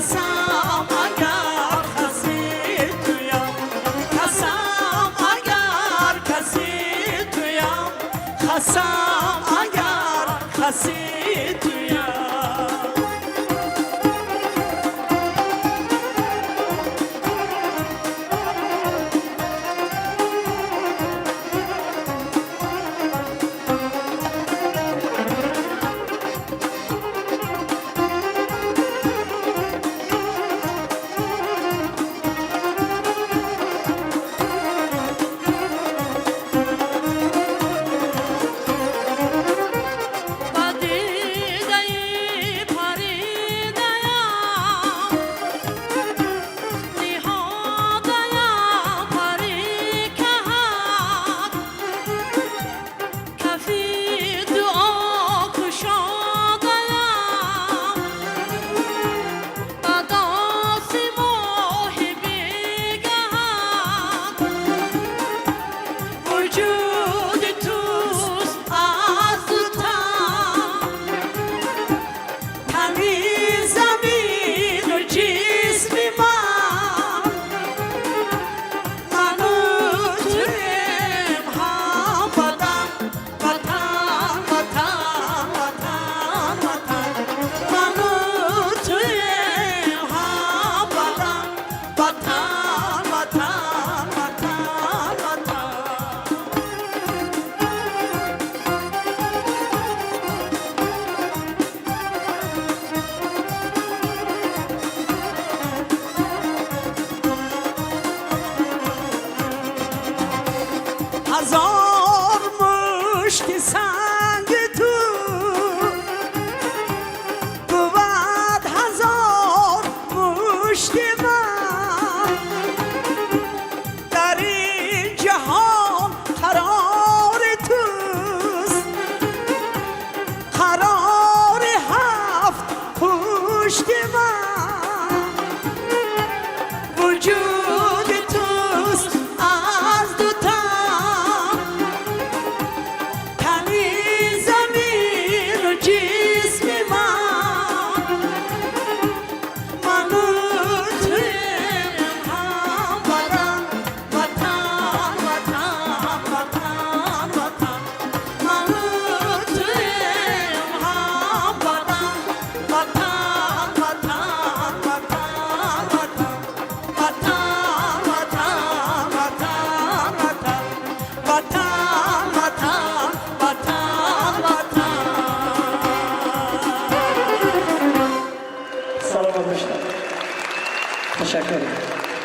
قسم اگر کسی تویم، قسم اگر کسی تویم، قسم اگر کسی تویم. هزار مشک سنگ تو بود، هزار مشک من در این جهان قرار توست، قرار هفت پشت من وجود توست از دو تشکر ederim.